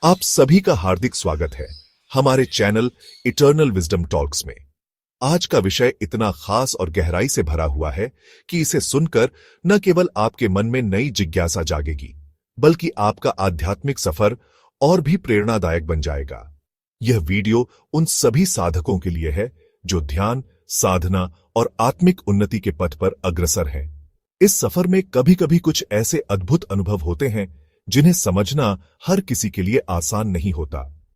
आप सभी का हार्दिक स्वागत है हमारे चैनल इटर्नल विजडम टॉक्स में। आज का विषय इतना खास और गहराई से भरा हुआ है कि इसे सुनकर न केवल आपके मन में नई जिज्ञासा जागेगी, बल्कि आपका आध्यात्मिक सफर और भी प्रेरणादायक बन जाएगा। यह वीडियो उन सभी साधकों के लिए है जो ध्यान, साधना और आत्मिक उन्नति के पथ पर अग्रसर हैं। इस सफर में कभी-कभी कुछ ऐसे अद्भुत अनुभव होते हैं जिन्हें समझना हर किसी के लिए आसान नहीं होता।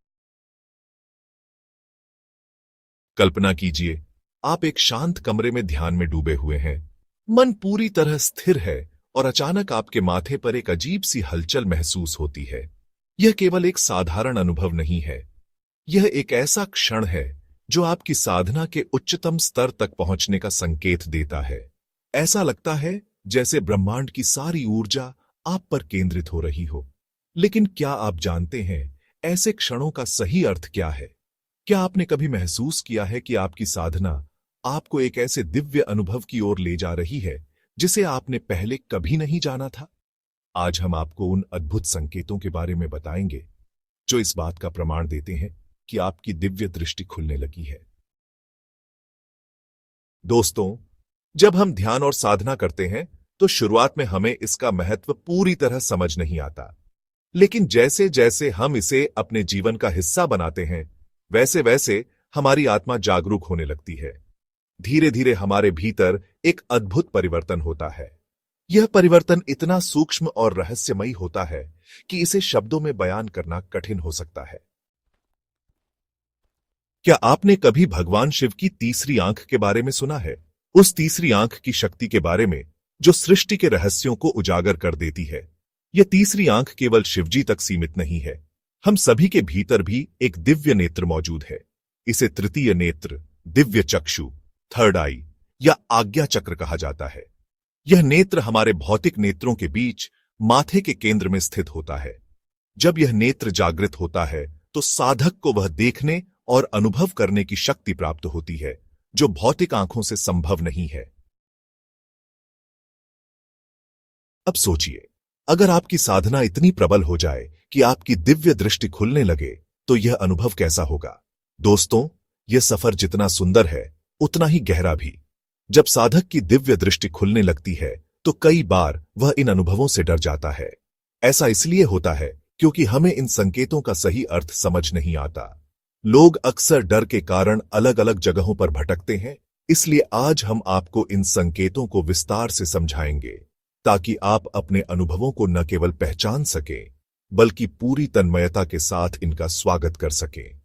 कल्पना कीजिए, आप एक शांत कमरे में ध्यान में डूबे हुए हैं। मन पूरी तरह स्थिर है और अचानक आपके माथे पर एक अजीब सी हलचल महसूस होती है। यह केवल एक साधारण अनुभव नहीं है, यह एक ऐसा क्षण है जो आपकी साधना के उच्चतम स्तर तक पहुंचने का संकेत देता है। ऐसा लगता है जैसे ब्रह्मांड की सारी ऊर्जा आप पर केंद्रित हो रही हो। लेकिन क्या आप जानते हैं ऐसे क्षणों का सही अर्थ क्या है? क्या आपने कभी महसूस किया है कि आपकी साधना आपको एक ऐसे दिव्य अनुभव की ओर ले जा रही है जिसे आपने पहले कभी नहीं जाना था? आज हम आपको उन अद्भुत संकेतों के बारे में बताएंगे जो इस बात का प्रमाण देते हैं कि आपकी दिव्य दृष्टि खुलने लगी है। दोस्तों, जब हम ध्यान और साधना करते हैं तो शुरुआत में हमें इसका महत्व पूरी तरह समझ नहीं आता। लेकिन जैसे जैसे हम इसे अपने जीवन का हिस्सा बनाते हैं, वैसे वैसे हमारी आत्मा जागरूक होने लगती है। धीरे धीरे हमारे भीतर एक अद्भुत परिवर्तन होता है। यह परिवर्तन इतना सूक्ष्म और रहस्यमयी होता है कि इसे शब्दों में बयान करना कठिन हो सकता है। क्या आपने कभी भगवान शिव की तीसरी आंख के बारे में सुना है? उस तीसरी आंख की शक्ति के बारे में जो सृष्टि के रहस्यों को उजागर कर देती है। यह तीसरी आंख केवल शिवजी तक सीमित नहीं है, हम सभी के भीतर भी एक दिव्य नेत्र मौजूद है। इसे तृतीय नेत्र, दिव्य चक्षु, थर्ड आई या आज्ञा चक्र कहा जाता है। यह नेत्र हमारे भौतिक नेत्रों के बीच माथे के केंद्र में स्थित होता है। जब यह नेत्र जागृत होता है तो साधक को वह देखने और अनुभव करने की शक्ति प्राप्त होती है जो भौतिक आंखों से संभव नहीं है। अब सोचिए, अगर आपकी साधना इतनी प्रबल हो जाए कि आपकी दिव्य दृष्टि खुलने लगे तो यह अनुभव कैसा होगा? दोस्तों, यह सफर जितना सुंदर है उतना ही गहरा भी। जब साधक की दिव्य दृष्टि खुलने लगती है तो कई बार वह इन अनुभवों से डर जाता है। ऐसा इसलिए होता है क्योंकि हमें इन संकेतों का सही अर्थ समझ नहीं आता। लोग अक्सर डर के कारण अलग अलग जगहों पर भटकते हैं। इसलिए आज हम आपको इन संकेतों को विस्तार से समझाएंगे ताकि आप अपने अनुभवों को न केवल पहचान सकें बल्कि पूरी तन्मयता के साथ इनका स्वागत कर सकें।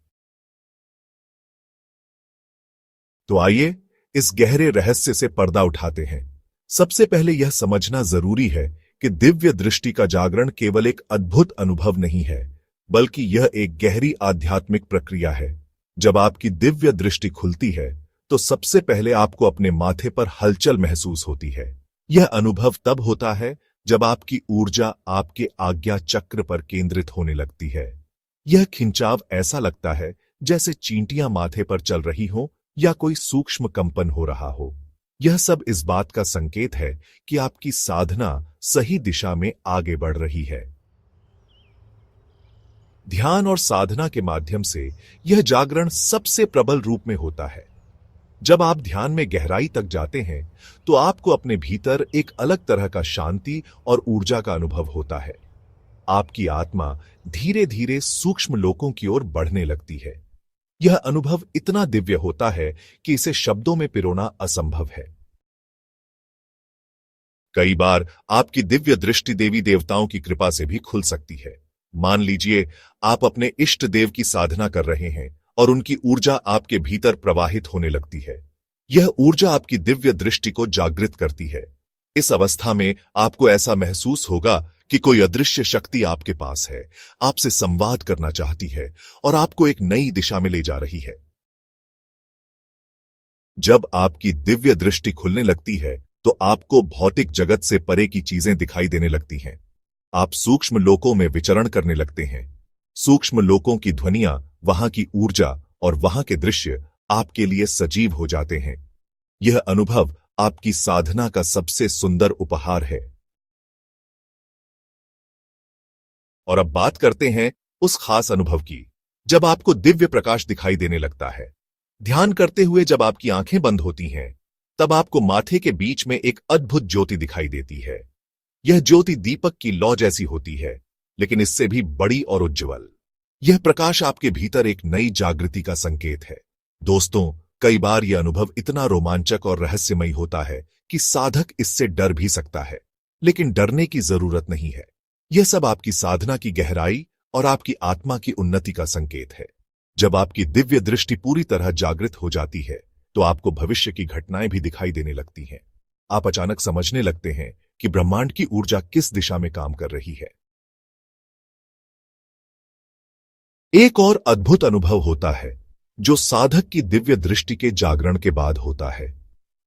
तो आइए इस गहरे रहस्य से पर्दा उठाते हैं। सबसे पहले यह समझना जरूरी है कि दिव्य दृष्टि का जागरण केवल एक अद्भुत अनुभव नहीं है, बल्कि यह एक गहरी आध्यात्मिक प्रक्रिया है। जब आपकी दिव्य दृष्टि खुलती है तो सबसे पहले आपको अपने माथे पर हलचल महसूस होती है। यह अनुभव तब होता है जब आपकी ऊर्जा आपके आज्ञा चक्र पर केंद्रित होने लगती है। यह खिंचाव ऐसा लगता है जैसे चींटियां माथे पर चल रही हों या कोई सूक्ष्म कंपन हो रहा हो। यह सब इस बात का संकेत है कि आपकी साधना सही दिशा में आगे बढ़ रही है। ध्यान और साधना के माध्यम से यह जागरण सबसे प्रबल रूप में होता है। जब आप ध्यान में गहराई तक जाते हैं तो आपको अपने भीतर एक अलग तरह का शांति और ऊर्जा का अनुभव होता है। आपकी आत्मा धीरे धीरे सूक्ष्म लोकों की ओर बढ़ने लगती है। यह अनुभव इतना दिव्य होता है कि इसे शब्दों में पिरोना असंभव है। कई बार आपकी दिव्य दृष्टि देवी देवताओं की कृपा से भी खुल सकती है। मान लीजिए आप अपने इष्ट देव की साधना कर रहे हैं और उनकी ऊर्जा आपके भीतर प्रवाहित होने लगती है। यह ऊर्जा आपकी दिव्य दृष्टि को जागृत करती है। इस अवस्था में आपको ऐसा महसूस होगा कि कोई अदृश्य शक्ति आपके पास है, आपसे संवाद करना चाहती है और आपको एक नई दिशा में ले जा रही है। जब आपकी दिव्य दृष्टि खुलने लगती है तो आपको भौतिक जगत से परे की चीजें दिखाई देने लगती हैं। आप सूक्ष्म लोकों में विचरण करने लगते हैं। सूक्ष्म लोकों की ध्वनियां, वहां की ऊर्जा और वहां के दृश्य आपके लिए सजीव हो जाते हैं। यह अनुभव आपकी साधना का सबसे सुंदर उपहार है। और अब बात करते हैं उस खास अनुभव की जब आपको दिव्य प्रकाश दिखाई देने लगता है। ध्यान करते हुए जब आपकी आंखें बंद होती हैं, तब आपको माथे के बीच में एक अद्भुत ज्योति दिखाई देती है। यह ज्योति दीपक की लौ जैसी होती है, लेकिन इससे भी बड़ी और उज्ज्वल। यह प्रकाश आपके भीतर एक नई जागृति का संकेत है। दोस्तों, कई बार यह अनुभव इतना रोमांचक और रहस्यमयी होता है कि साधक इससे डर भी सकता है, लेकिन डरने की जरूरत नहीं है। यह सब आपकी साधना की गहराई और आपकी आत्मा की उन्नति का संकेत है। जब आपकी दिव्य दृष्टि पूरी तरह जागृत हो जाती है, तो आपको भविष्य की घटनाएं भी दिखाई देने लगती हैं। आप अचानक समझने लगते हैं कि ब्रह्मांड की ऊर्जा किस दिशा में काम कर रही है। एक और अद्भुत अनुभव होता है जो साधक की दिव्य दृष्टि के जागरण के बाद होता है।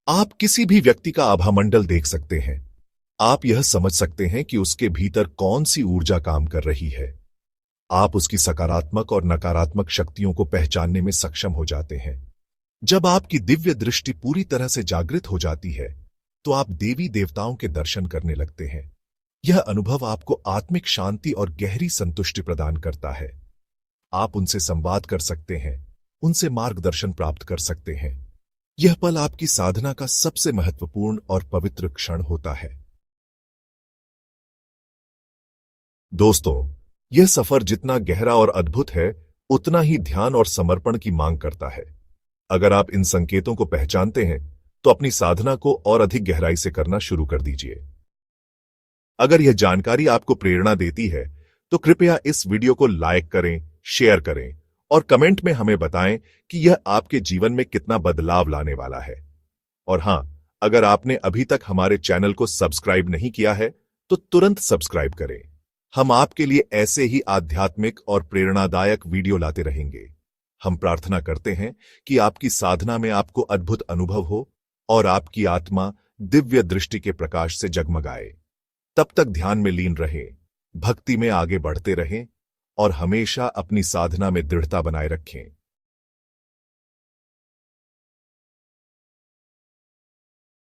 आप किसी भी व्यक्ति का आभामंडल देख सकते हैं। आप यह समझ सकते हैं कि उसके भीतर कौन सी ऊर्जा काम कर रही है। आप उसकी सकारात्मक और नकारात्मक शक्तियों को पहचानने में सक्षम हो जाते हैं। जब आपकी दिव्य दृष्टि पूरी तरह से जागृत हो जाती है, तो आप देवी देवताओं के दर्शन करने लगते हैं। यह अनुभव आपको आत्मिक शांति और गहरी संतुष्टि प्रदान करता है। आप उनसे संवाद कर सकते हैं, उनसे मार्गदर्शन प्राप्त कर सकते हैं। यह पल आपकी साधना का सबसे महत्वपूर्ण और पवित्र क्षण होता है। दोस्तों, यह सफर जितना गहरा और अद्भुत है, उतना ही ध्यान और समर्पण की मांग करता है। अगर आप इन संकेतों को पहचानते हैं, तो अपनी साधना को और अधिक गहराई से करना शुरू कर दीजिए। अगर यह जानकारी आपको प्रेरणा देती है, तो कृपया इस वीडियो को लाइक करें, शेयर करें और कमेंट में हमें बताएं कि यह आपके जीवन में कितना बदलाव लाने वाला है। और हां, अगर आपने अभी तक हमारे चैनल को सब्सक्राइब नहीं किया है, तो तुरंत सब्सक्राइब करें। हम आपके लिए ऐसे ही आध्यात्मिक और प्रेरणादायक वीडियो लाते रहेंगे। हम प्रार्थना करते हैं कि आपकी साधना में आपको अद्भुत अनुभव हो और आपकी आत्मा दिव्य दृष्टि के प्रकाश से जगमगाए। तब तक ध्यान में लीन रहें, भक्ति में आगे बढ़ते रहें और हमेशा अपनी साधना में दृढ़ता बनाए रखें।